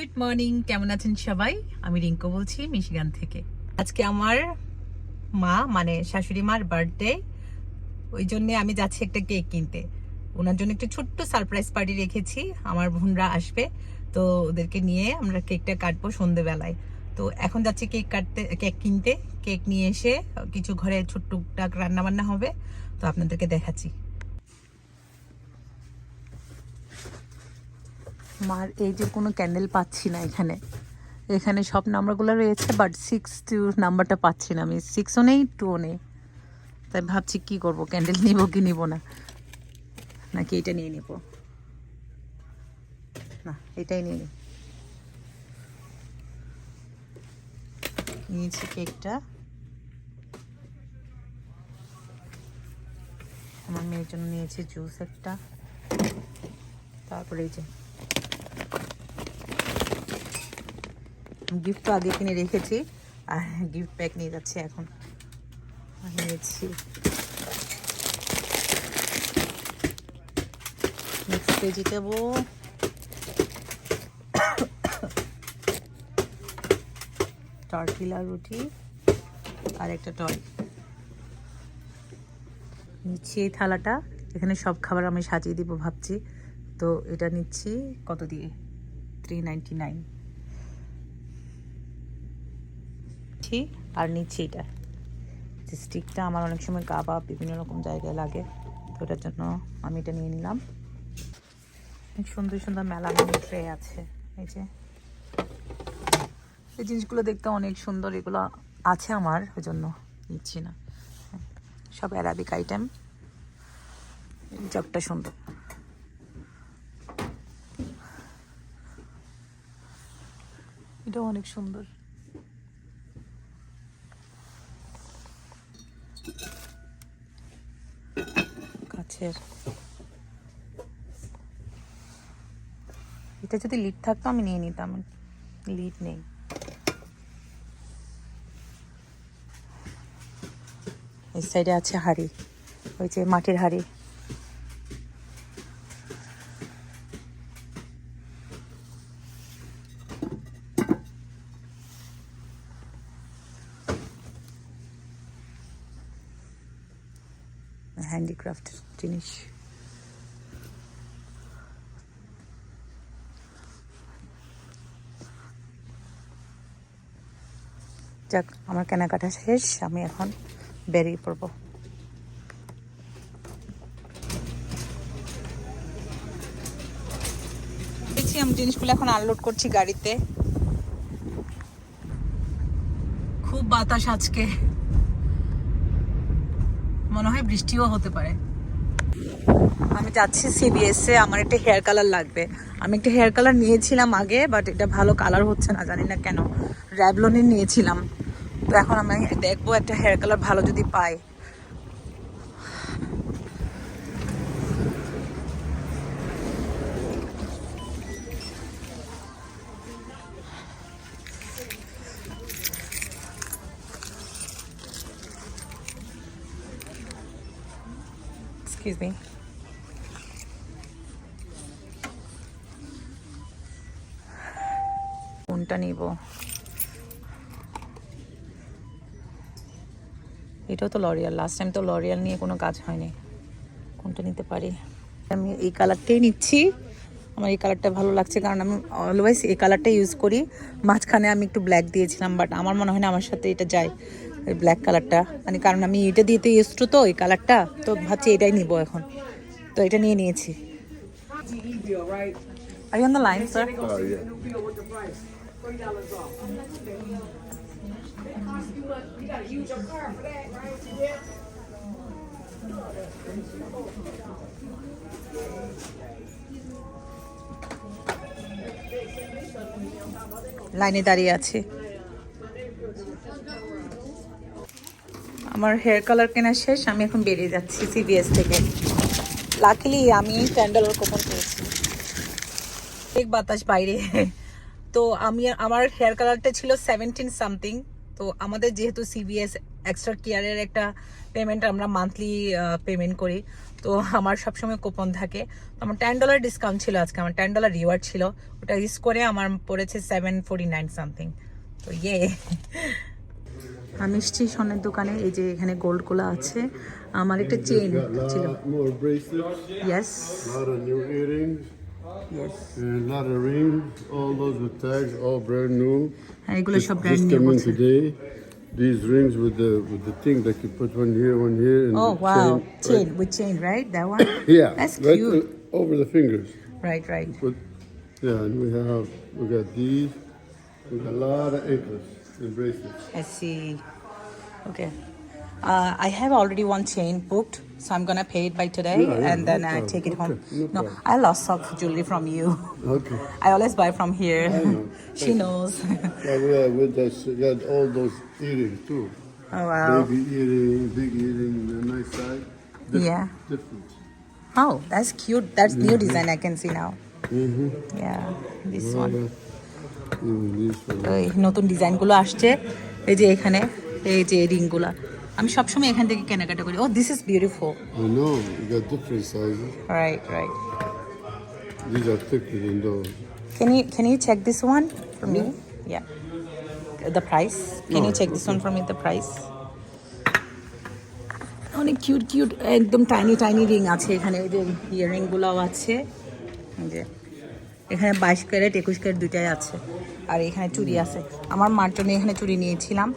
Good morning, কেমন আছেন সবাই? আমি রিঙ্কু বলছি মিশিগান থেকে। আজকে আমার মা মানে শাশুড়ি মার বার্থডে, ওই জন্য আমি যাচ্ছি একটা কেক কিনতে। ওনার জন্য একটা ছোট্ট সারপ্রাইজ পার্টি রেখেছি, আমার বোনরা আসবে, তো ওদেরকে নিয়ে আমরা কেকটা কাটবো সন্ধেবেলায়। তো এখন যাচ্ছি কেক কিনতে। কেক নিয়ে এসে কিছু ঘরে ছোট্টুকটাক রান্না বান্না হবে, তো আপনাদেরকে দেখাচ্ছি। মার এই যে কোনো ক্যান্ডেল পাচ্ছি না এখানে, এখানে সব নাম্বারগুলো রয়েছে, বাট 6 নাম্বারটা পাচ্ছি না আমি। 6ও নেই, 2ও নেই, তাই ভাবছি কি করব, ক্যান্ডেল নিব কি নিব না, নাকি এটা নিয়ে নিব। না, এটাই নিয়ে নিই। নিয়েছি কেকটা, আমার মেয়ের জন্য নিয়েছি জুস একটা, তারপরে এই যে গিফট তো আগে কিনে রেখেছি, আর গিফট প্যাক নিয়ে যাচ্ছি এখন। নিয়েছি মিক্সড ভেজিটেবল, টর্টিলা রুটি আর একটা টয়। নিচ্ছি এই থালাটা, এখানে সব খাবার আমি সাজিয়ে দিব ভাবছি। তো এটা নিচ্ছি কত দিয়ে, 399। আর নিচ্ছি এটা যে স্টিকটা, আমার অনেক সময় কাবাব বিভিন্ন রকম জায়গায় লাগে, তো এটার জন্য আমি এটা নিয়ে নিলাম। সুন্দর সুন্দর মেলামাইন ট্রে আছে, এই যে এই জিনিসগুলো দেখতে অনেক সুন্দর, এগুলো আছে আমার, ওই জন্য নিচ্ছি না। সব অ্যারাবিক আইটেম, জগটা সুন্দর। এটাও অনেক সুন্দর। কাছের এটা যদি লিড থাকতো আমি নিয়ে নিতাম, লিড নেই। এই সাইডে আছে হাঁড়ি, ওই যে মাটির হাঁড়ি। হ্যান্ডিক্রাফট জিনিস। যাক, আমার কেনাকাটা শেষ, আমি এখন বেরিয়ে পড়বো। দেখছি আমি জিনিসগুলো এখন আনলোড করছি গাড়িতে। খুব বাতাস আজকে, মনে হয় বৃষ্টিও হতে পারে। আমি যাচ্ছি CVS এ, আমার একটা হেয়ার কালার লাগবে। আমি একটা হেয়ার কালার নিয়েছিলাম আগে, বাট এটা ভালো কালার হচ্ছে না, জানি না কেন। র্যাভলনের নিয়েছিলাম, তো এখন আমি দেখবো একটা হেয়ার কালার ভালো যদি পাই। এক্সকিউজ মি, কোনটা নিব? এটাও তো লরিয়াল, লাস্ট টাইম তো লরিয়াল নিয়ে কোনো কাজ হয়নি। কোনটা নিতে পারি? আমি এই কালারটাই নিচ্ছি, আমার এই কালারটা ভালো লাগছে, কারণ আমি অলওয়েজ এই কালারটা ইউজ করি। মাঝখানে আমি একটু ব্ল্যাক দিয়েছিলাম, বাট আমার মনে হয় না আমার সাথে এটা যায়, এই ব্ল্যাক কালারটা, মানে কারণ আমি এটা দিয়ে তো ইউজ তো এই কালারটা, তো ভাবছি এটাই নিব এখন, তো এটা নিয়ে নিয়েছি। Are you on the line, sir? Oh, yeah. লাইনে দাঁড়িয়ে আছি। আমার হেয়ার কালার কেনা শেষ, আমি এখন বেরিয়ে যাচ্ছি CVS থেকে। লাকিলি আমি $10 কুপন পেয়েছি। এক বাতাস বাইরে, তো আমার হেয়ার কালারটা ছিল 17 সামথিং, তো আমাদের যেহেতু সিবিএস এক্সট্রা কেয়ারের একটা পেমেন্ট আমরা মান্থলি পেমেন্ট করি, তো আমার সবসময় কুপন থাকে। তো আমার $10 ডিসকাউন্ট ছিল আজকে, আমার $10 রিওয়ার্ড ছিল, ওটা ইউজ করে আমার পড়েছে $749 সামথিং। তো আমি এসেছি স্বর্ণের দোকানে। এই যে এখানে গোল্ডগুলো আছে, আমার একটা চেইন ছিল। More bracelets, yes a lot of new earrings, yes, and a lot of rings. All those with tags, all brand new. এগুলো সব Just brand new come in বলছে। today. These rings with the thing that you put one here, and Oh the wow, chain Right? with chain, right? That one? Yeah, That's right cute. over the fingers. Right. But yeah, and we got these. We got a lot of anklets and bracelets. I see. Okay. I have already one chain booked, so I'm gonna pay it by today, Yeah, and no then I problem. take it home. Okay, no No, problem. I lost some jewelry from you. Okay. I always buy from here. I know. She knows. Yeah, with that, we got all those earrings too. Oh wow. Baby earring, big earring, the nice side. Yeah. Different. Oh, that's cute. That's new design I can see now. Mm-hmm. Yeah, this one. These ones. এই নতুন ডিজাইনগুলো আসছে, এই যে এখানে এই যে রিংগুলা আমি সবসময় এখান থেকে কেনাকাটা করি। Oh this is beautiful. I know, we got different sizes. Right. These are thicker than those. Can you check this one for me? Yeah. The price. Can you check this one for me, the price? অনেক cute একদম tiny ring আছে এখানে, এই যে earring গুলাও আছে, এই যে এখানে 22 ক্যারেট 21 ক্যারেট দুইটাই আছে, আর এখানে চুড়ি আছে। আমার মার জন্য এখানে চুড়ি নিয়েছিলাম,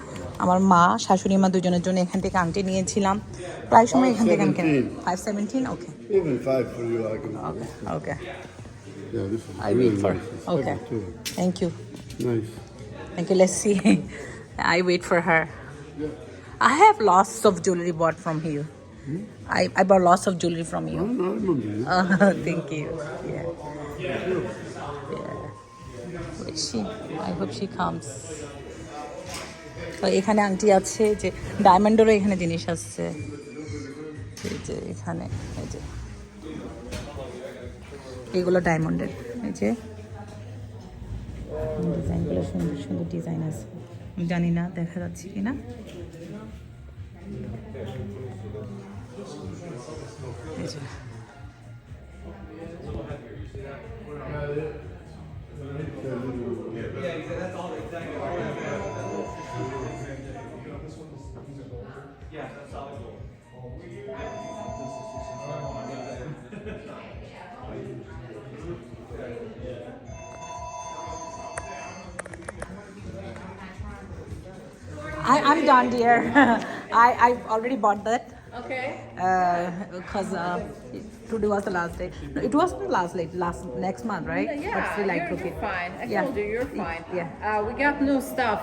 আমার মা শাশুড়ি মা দুজনের জন্য এখান থেকে আংটি নিয়েছিলাম। প্রায় সময় এখান থেকে আমি কেনা। 517, ওকে Even 5 for you, I can. Okay Yeah, this is I really wait for nice. It's okay heavy too. thank you Nice. let's see. I wait for her. Yeah. I have lots of jewelry bought from you. I bought lots of jewelry from you. I remember you. Thank you. Yeah. Where is she? I hope she comes. তো এখানে আংটি আছে, যে ডায়মন্ডেরও এখানে জিনিস আসছে, এই যে এখানে এই যে এগুলো ডায়মন্ডের, এই যে ডিজাইনগুলো সুন্দর ডিজাইন আছে, আমি জানি না দেখা যাচ্ছে কিনা। এই যে I'm done, dear. I've already bought that. Okay. Because today was the last day. No, it wasn't the last day. Next month, right? Yeah, But still, I took you're it. fine. I Yeah. told you you're fine. Yeah. We got new stuff.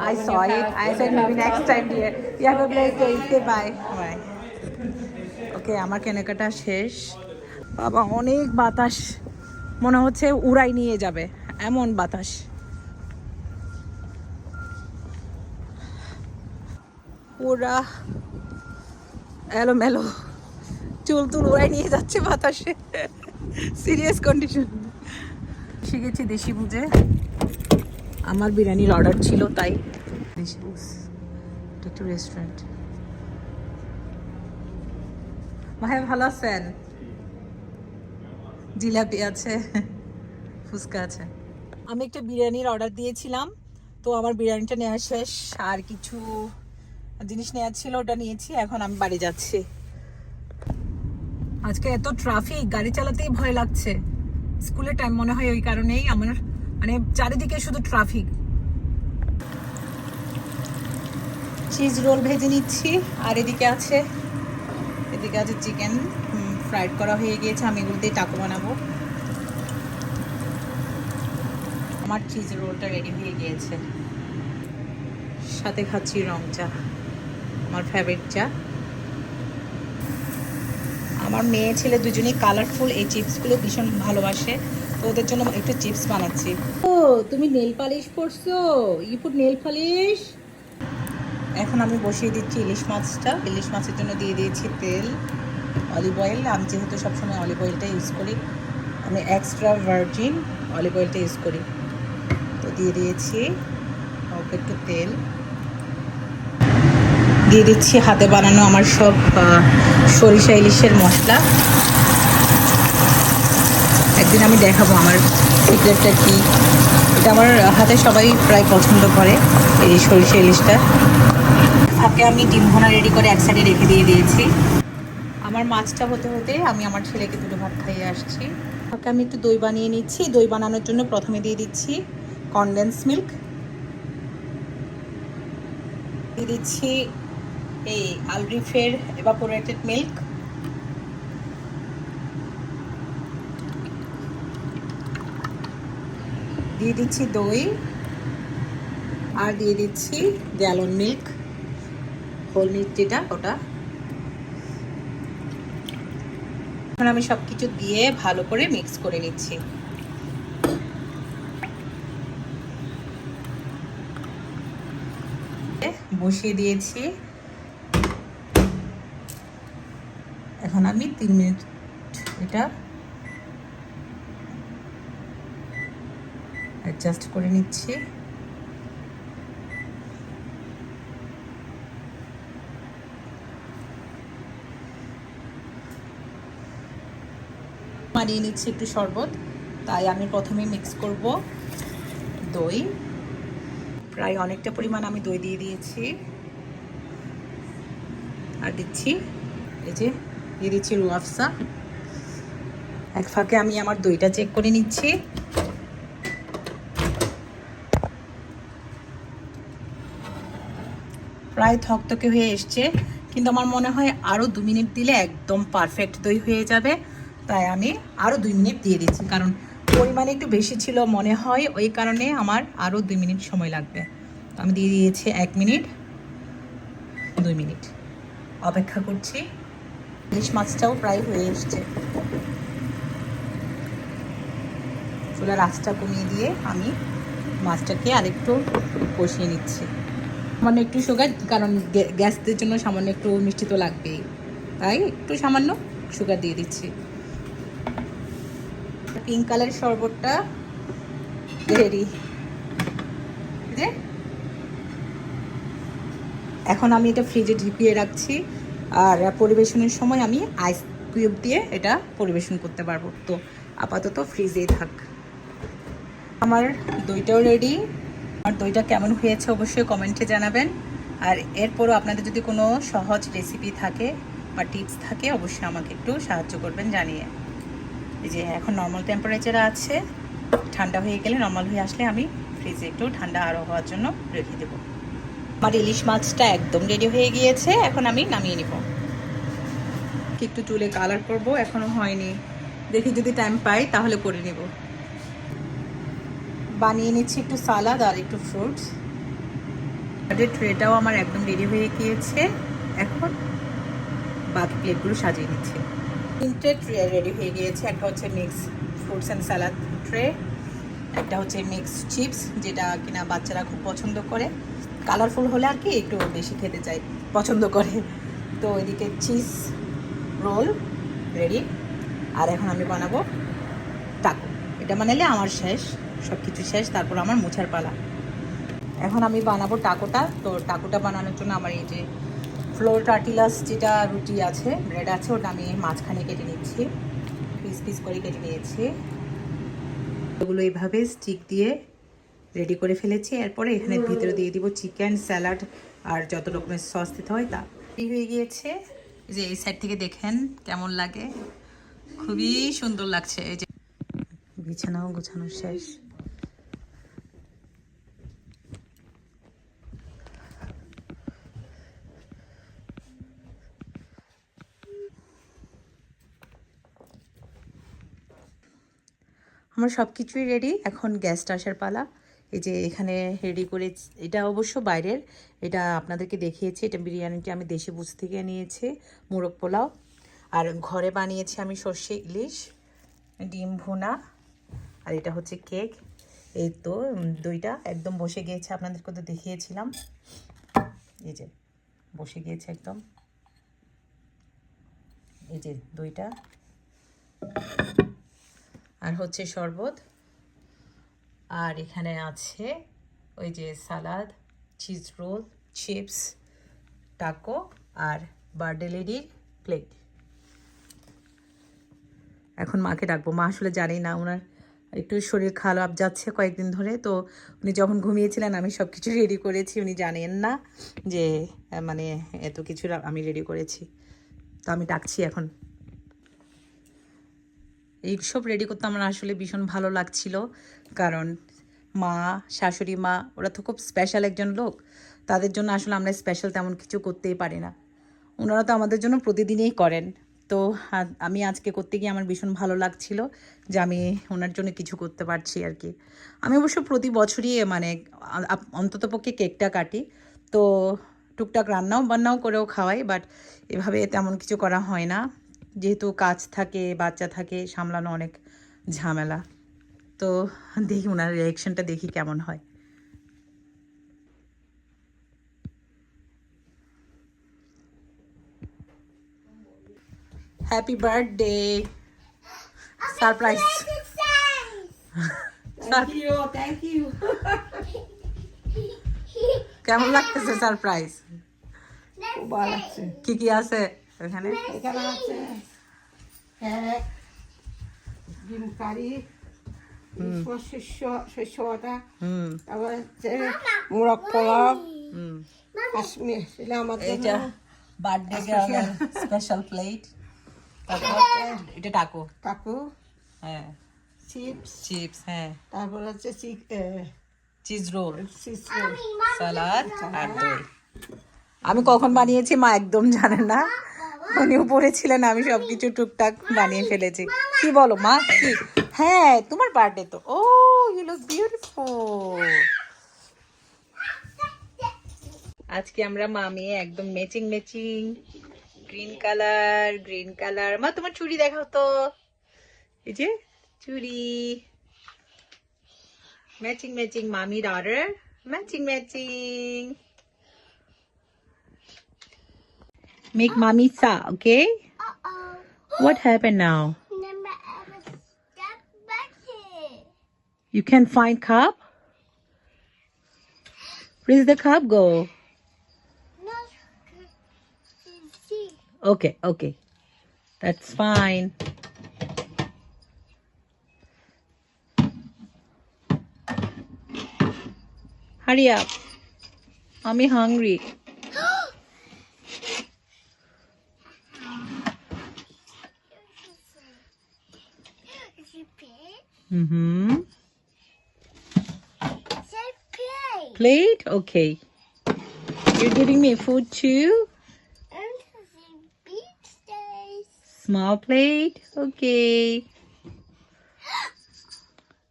I When saw you it. have- I when said you maybe have next time. time, dear. You have a blessed day. Okay, bye. Bye. Okay, আমার কেনাকাটা শেষ। বাবা অনেক বাতাস, মনে হচ্ছে উড়াই নিয়ে যাবে এমন বাতাস। পুরা এলোমেলো, চুল উড়াই নিয়ে যাচ্ছে বাতাসে, সিরিয়াস কন্ডিশন। শিখেছি দেশি বুঝে, আমার বিরিয়ানির অর্ডার ছিল তাই। দেশি বুঝ, এটা একটু রেস্টুরেন্ট। ভাই ভালো আছেন? জিলাপি আছে, ফুচকা আছে। আমি একটা বিরিয়ানির অর্ডার দিয়েছিলাম, তো আমার বিরিয়ানিটা নেওয়া শেষ, আর কিছু জিনিস নেওয়া ছিল ওটা নিয়েছি, এখন আমি বাড়ি যাচ্ছি। আজকে এত ট্রাফিক, গাড়ি চালাতেই ভয় লাগছে। স্কুলের টাইম মনে হয় ওই কারণেই, আমার মানে চারিদিকে শুধু ট্রাফিক। চিজ রোল ভেজে নিচ্ছি, আর এদিকে আছে চিকেন ফ্রাইড করা হয়ে গিয়েছে, আমি এগুলো দিয়ে টাকো বানাবো। আমার চিজ রোলটা রেডি হয়ে গিয়েছে, সাথে খাচ্ছি রং চা, আমার ফেভারিট চা। আমার মেয়ে ছেলে দুজনেই কালারফুল এই চিপসগুলো ভীষণ ভালোবাসে, তো ওদের জন্য একটু চিপস বানাচ্ছি। ও তুমি নেল পালিশ করছো? You put nail polish. এখন আমি বসিয়ে দিচ্ছি ইলিশ মাছটা। ইলিশ মাছের জন্য দিয়ে দিয়েছি তেল, অলিভ অয়েল। আমি যেহেতু সবসময় অলিভ অয়েলটা ইউজ করি, আমি এক্সট্রা ভার্জিন অলিভ অয়েলটা ইউজ করি, তো দিয়ে দিয়েছি অল্প একটু তেল। দিয়ে দিচ্ছি হাতে বানানো আমার সব সরিষা ইলিশের মশলা। একদিন আমি দেখাবো আমার সিক্রেটটা কি। এটা আমার হাতে সবাই প্রায় পছন্দ করে এই সরিষা ইলিশটা। ফাঁকে আমি ডিম ভুনা রেডি করে এক সাইডে রেখে দিয়েছি। আমার মাছটা হতে হতে আমি আমার ছেলেকে দুটো ভাত খাইয়ে আসছি। ফাঁকে আমি একটু দই বানিয়ে নিচ্ছি। দই বানানোর জন্য প্রথমে দিয়ে দিচ্ছি কনডেন্স মিল্ক, দিয়ে দিচ্ছি এই আলরিফের এভাপোরেটেড মিল্ক, দিয়ে দিচ্ছি দই, আর দিয়ে দিচ্ছি গ্যালন মিল্ক, হোল মিল্ক যেটা ওটা। এখন আমি সব কিছু দিয়ে ভালো করে মিক্স করে নিচ্ছি। বসিয়ে দিয়েছি। এখন আমি 3 মিনিট এটা অ্যাডজাস্ট করে নিচ্ছি। বানিয়ে নিচ্ছি একটু শরবত, তাই আমি প্রথমে মিক্স করব দই। প্রায় অনেকটা পরিমাণ আমি দই দিয়ে দিয়েছি। আর দিচ্ছি এই যে দিয়ে দিচ্ছি রুহ আফজা। এক ফাঁকে আমি আমার দইটা চেক করে নিচ্ছি। প্রায় থকথকে হয়ে এসছে, কিন্তু আমার মনে হয় আরও 2 মিনিট দিলে একদম পারফেক্ট দই হয়ে যাবে। তাই আমি আরও 2 মিনিট দিয়ে দিচ্ছি, কারণ পরিমাণে একটু বেশি ছিল মনে হয়, ওই কারণে আমার আরও 2 মিনিট সময় লাগবে। তো আমি দিয়ে দিয়েছি 1 মিনিট, 2 মিনিট অপেক্ষা করছি। ইলিশ মাছটাও প্রায় হয়ে এসছে। চুলার আঁচটা কমিয়ে দিয়ে আমি মাছটাকে আরেকটু কষিয়ে নিচ্ছি। সামান্য একটু সুগার, কারণ গ্যাসদের জন্য সামান্য একটু মিষ্টি তো লাগবেই, তাই একটু সামান্য সুগার দিয়ে দিচ্ছি। পিঙ্ক কালারের শরবতটা রেডি। এখন আমি এটা ফ্রিজে ঢুকিয়ে রাখছি, আর পরিবেশনের সময় আমি আইস কিউব দিয়ে এটা পরিবেশন করতে পারবো। তো আপাতত ফ্রিজেই থাক। আমার দইটাও রেডি। আমার দইটা কেমন হয়েছে অবশ্যই কমেন্টে জানাবেন। আর এরপরও আপনাদের যদি কোনো সহজ রেসিপি থাকে বা টিপস থাকে অবশ্যই আমাকে একটু সাহায্য করবেন জানিয়ে। এই যে এখন নর্মাল টেম্পারেচারে আছে, ঠান্ডা হয়ে গেলে নর্মাল হয়ে আসলে আমি ফ্রিজে একটু ঠান্ডা আরও হওয়ার জন্য রেখে দেবো। আমার ইলিশ মাছটা একদম রেডি হয়ে গিয়েছে, এখন আমি নামিয়ে নিব। একটু চুলে কালার করব, এখনো হয়নি, দেখি যদি টাইম পাই তাহলে করে নিব। বানিয়ে নিচ্ছি একটু সালাদ আর একটু ফ্রুটস। ট্রেটাও আমার একদম রেডি হয়ে গিয়েছে, এখন বাকি প্লেটগুলো সাজিয়ে নিচ্ছি। 3টে ট্রে রেডি হয়ে গিয়েছে। একটা হচ্ছে mix fruits and salad tray, একটা হচ্ছে মিক্স চিপস যেটা কিনা বাচ্চারা খুব পছন্দ করে, কালারফুল হলে আর কি একটু বেশি খেতে চাই, পছন্দ করে। তো এদিকে চিজ রোল রেডি। আর এখন আমি বানাবো টাকো। এটা বানালে আমার শেষ, সব কিছু শেষ, তারপর আমার মোছার পালা। এখন আমি বানাবো টাকোটা। তো টাকোটা বানানোর জন্য আমার এই যে ফ্লোর টার্টিলাস যেটা রুটি আছে, ব্রেড আছে, ওটা আমি মাঝখানে কেটে নিচ্ছি, পিস পিস করে কেটে নিয়েছি। ওগুলো এইভাবে স্টিক দিয়ে রেডি করে ফেলেছি। এরপরে এখানে ভিতরে দিয়ে দিব চিকেন, স্যালাড আর যত রকমের সস দিতে হয় তা। রেডি হয়ে গিয়েছে। এই যে এই সাইড থেকে দেখেন কেমন লাগে, খুবই সুন্দর লাগছে। এই যে বিছানাও গোছানো শেষ। আমার সব কিছুই রেডি, এখন গ্যাসটা আসার পালা। এই যে এখানে রেডি করে, এটা অবশ্য বাইরের, এটা আপনাদেরকে দেখিয়েছি। এটা বিরিয়ানিটা আমি দেশি বুঝ থেকে নিয়েছি, মোরগ পোলাও। আর ঘরে বানিয়েছি আমি সর্ষে ইলিশ, ডিম ভুনা, আর এটা হচ্ছে কেক। এই তো দইটা একদম বসে গিয়েছে, আপনাদেরকে তো দেখিয়েছিলাম। এই যে বসে গিয়েছে একদম, এই যে দইটা, আর হচ্ছে শরবত, আর এখানে আছে ওই যে সালাদ, চিজ রোল, চিপস, টাকো আর বার্থডে লেডির প্লেট। এখন মাকে ডাকবো। মা আসলে জানি না, ওনার একটু শরীর খারাপ যাচ্ছে কয়েকদিন ধরে, তো উনি যখন ঘুমিয়েছিলেন আমি সব কিছু রেডি করেছি, উনি জানেন না যে মানে এত কিছু আমি রেডি করেছি। তো আমি ডাকছি এখন। এইসব রেডি করতে আমার আসলে ভীষণ ভালো লাগছিল, কারণ মা, শাশুড়ি মা, ওরা তো খুব স্পেশাল একজন লোক। তাদের জন্য আসলে আমরা স্পেশাল তেমন কিছু করতেই পারি না। ওনারা তো আমাদের জন্য প্রতিদিনই করেন। তো আমি আজকে করতে গিয়ে আমার ভীষণ ভালো লাগছিল যে আমি ওনার জন্য কিছু করতে পারছি আর কি। আমি অবশ্য প্রতি বছরই মানে অন্ততপক্ষে কেকটা কাটি, তো টুকটাক বান্নাও করেও খাওয়াই, বাট এভাবে তেমন কিছু করা হয় না, যেহেতু কাজ থাকে, বাচ্চা থাকে, সামলানো অনেক ঝামেলা। তো দেখি ওনার রিয়াকশনটা দেখি কেমন হয়। Happy birthday surprise. Thank you. কেমন লাগতেছে সারপ্রাইজ? খুব ভালো লাগছে। কি কি আছে এখানে? এখানে আছে কেক, ডিম কারি, শস্য বাটা, তারপরে হচ্ছে মোরগ পোলাও, কাশ্মীর ছিল আমার এইটা জন্য, বার্থডে গার্লের স্পেশাল প্লেট। তারপর এটা টাকো। কাকু, হ্যাঁ, চিপস, চিপস, হ্যাঁ, তারপর হচ্ছে চিজ রোল, চিজ সালাদ আর দই। আমি কখন বানিয়েছি মা একদম জানে না, উনি উপরে ছিলেন, আমি সবকিছু টুকটাক বানিয়ে ফেলেছি। কি বলো মা? কি? হ্যাঁ, তোমার বার্থডে তো। ও, ইউ লুক বিউটিফুল। আজকে আমরা মামি একদম ম্যাচিং গ্রিন কালার। মা তোমার চুড়ি দেখাও তো। এই যে চুড়ি, ম্যাচিং মামি daughter, matching. Make mommy sa, okay? What happened now? You can find cup? Where's the cup go? Okay. That's fine. Hurry up. I'm hungry. Mm-hmm. Plate? Okay. You're giving me food too? Small plate? Okay.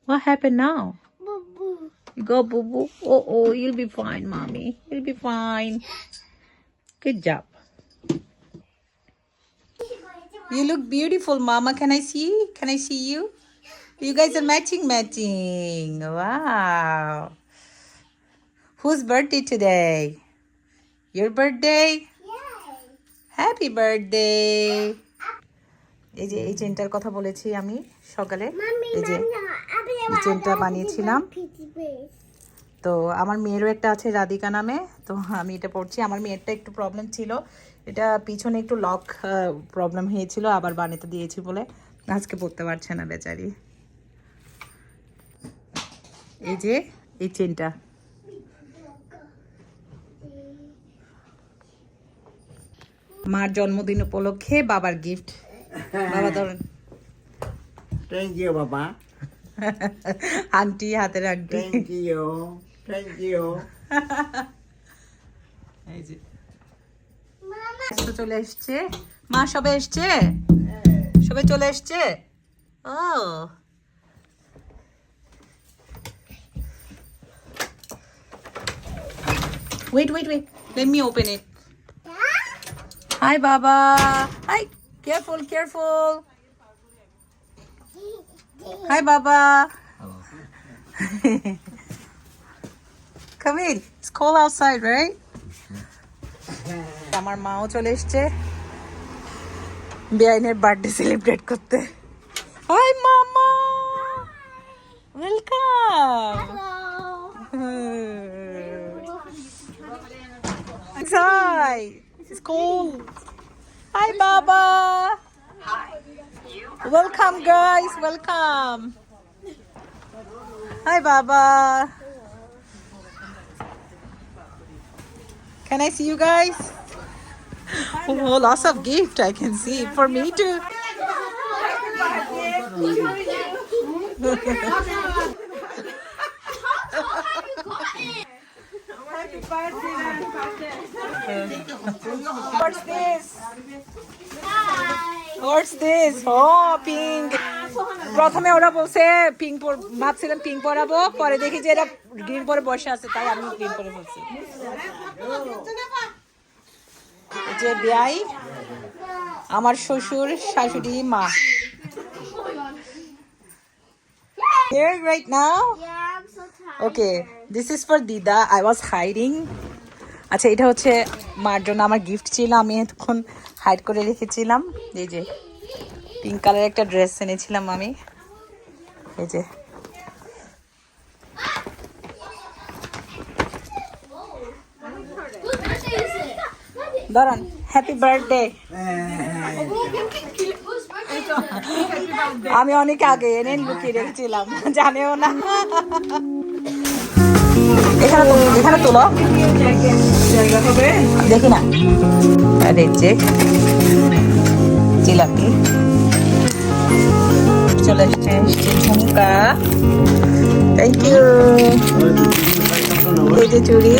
What happened now? You go boo-boo? Oh, you'll be fine, mommy. You'll be fine. Good job. You look beautiful, mama. Can I see? Can I see you? You guys are matching. Wow. Whose birthday today? Your birthday? Happy birthday. এই যে এই চেনটার কথা বলেছি আমি সকালে, এই যে এই চেনটা বানিয়েছিলাম। তো আমার মেয়েরও একটা আছে রাধিকা নামে, তো আমি এটা পড়ছি। আমার মেয়েরটা একটু প্রবলেম ছিল, এটা পিছনে একটু লক প্রবলেম হয়েছিল, আবার বানাতে দিয়েছি বলে আজকে পড়তে পারছে না বেচারি। এই যে এই চেনটা মার জন্মদিন উপলক্ষে বাবার গিফট। বাবা ধরেন। Thank you, Papa. আংটি, হাতের আংটি। Thank you. এই যে চলে এসছে মা, সবে এসছে, সবে চলে এসছে। ও wait, let me open it. Hi Baba. Hi, careful. Hi Baba. Come in. It's cold outside, right? আমার মাও চলে এসছে বেআইনের বার্থডে সেলিব্রেট করতে। হাই মামা, welcome. outside. It's cold. Hi, Baba. Welcome, guys. Welcome. Hi, Baba. Can I see you guys? Oh, lots of gift I can see for me too. What's this? What's this? Oh, pink. প্রথমে ওরা বলছে pink ভাবছিলাম pink পরাবো, পরে দেখি যে এরা green পরে বসে আছে, তাই আমি গ্রিন পরে বলছি। যে বিয়াই আমার শ্বশুর শাশুড়ি মা। Here right now? Yeah, I'm so tired. Okay, this is for Dida. I was hiding. আচ্ছা, এটা হচ্ছে মার জন্য আমার গিফট ছিল, আমি এতক্ষণ হাইড করে রেখেছিলাম। এই যে পিঙ্ক কালার একটা ড্রেস এনেছিলাম আমি, এই যে। Whose birthday is it? দাঁড়ান, happy birthday. Whose birthday is it? আমি অনেক আগে এনে লুকিয়ে রেখেছিলাম, জানেও না। এখানে তোলো, দেখি না। আরে যে জিলাপি চলে এসছে, ঝুমকা। Thank you. এই যে চুড়ি,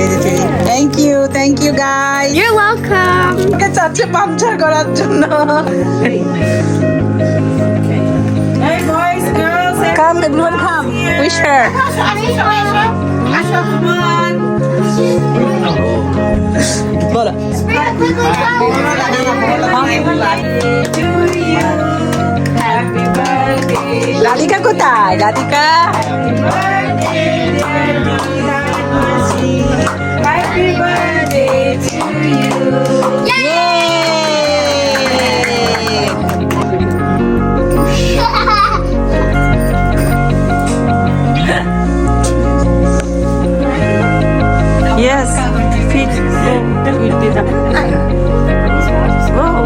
এই যে চুড়ি। Thank you guys. You're welcome. চাচ্ছে পাংচার করার জন্য। Come, everyone, come. Wish her. বলো। রাধিকা কোথায়? Radhika Yes, feed Dida. Wow.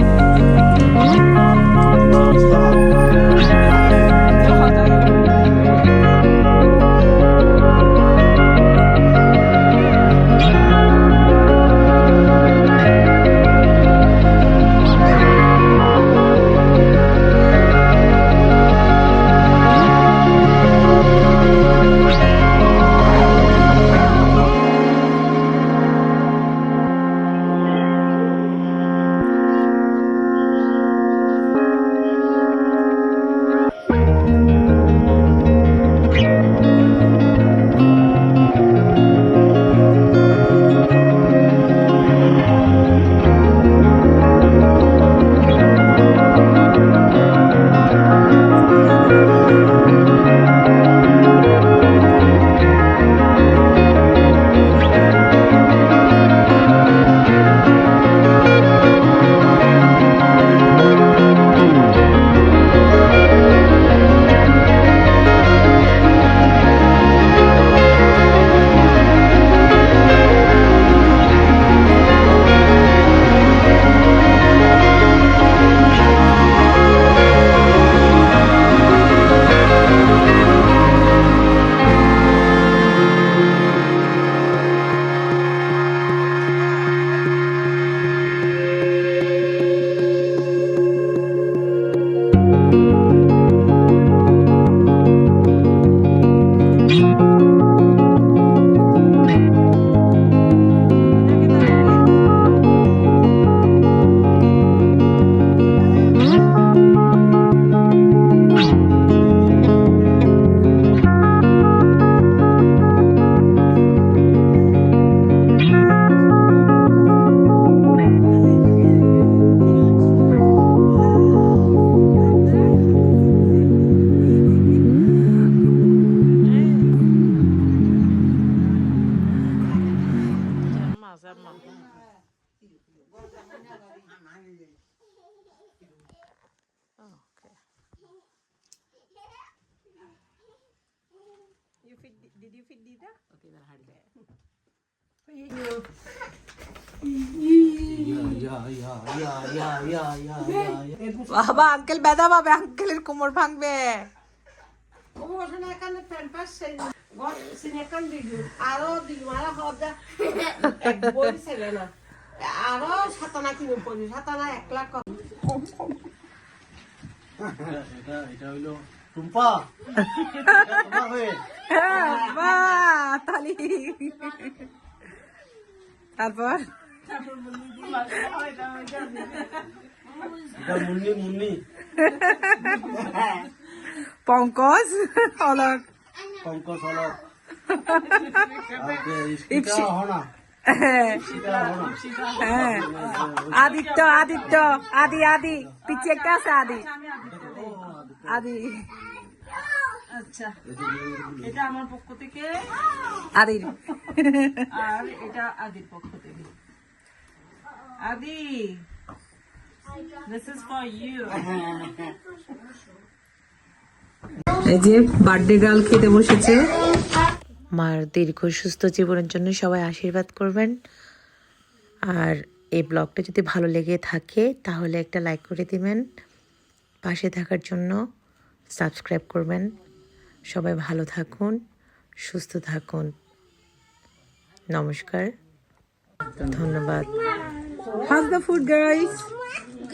Did you feed Dida? Okay, then hide there. বাবা আঙ্কেল ব্যথা পাবে, আঙ্কেলের কোমর ভাঙবে। এখানে প্যাম্পাস সিনেকান দিল আরো দিল মারা হজা বই ছেলে না আরো সাতানা কিনে পড়ি সাতানা 1 লাখ এটা হইলো টুম্পা তোমার হয়ে বাহ, তালি। তারপর এটা মুন্নি মুন্নি পঙ্কজ অলক পঙ্কজ হলো ইপসিটা হনা ইপসিটা হনা হ্যাঁ, আদিত্য আদিত্য আদি আদি পিছিয়ে একটা আছে আদি আদি আচ্ছা, এটা আমার পক্ষ থেকে আদির আর এটা আদির পক্ষ থেকে। আদি, this is for you. এই যে বার্থডে গার্ল খেতে বসেছে। মার দীর্ঘ সুস্থ জীবনের জন্য সবাই আশীর্বাদ করবেন। আর এই ব্লগটা যদি ভালো লেগে থাকে তাহলে একটা লাইক করে দিবেন, পাশে থাকার জন্য সাবস্ক্রাইব করবেন। সবাই ভালো থাকুন, সুস্থ থাকুন। নমস্কার, ধন্যবাদ। How's the food, guys?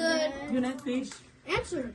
Good. You like fish? Answer.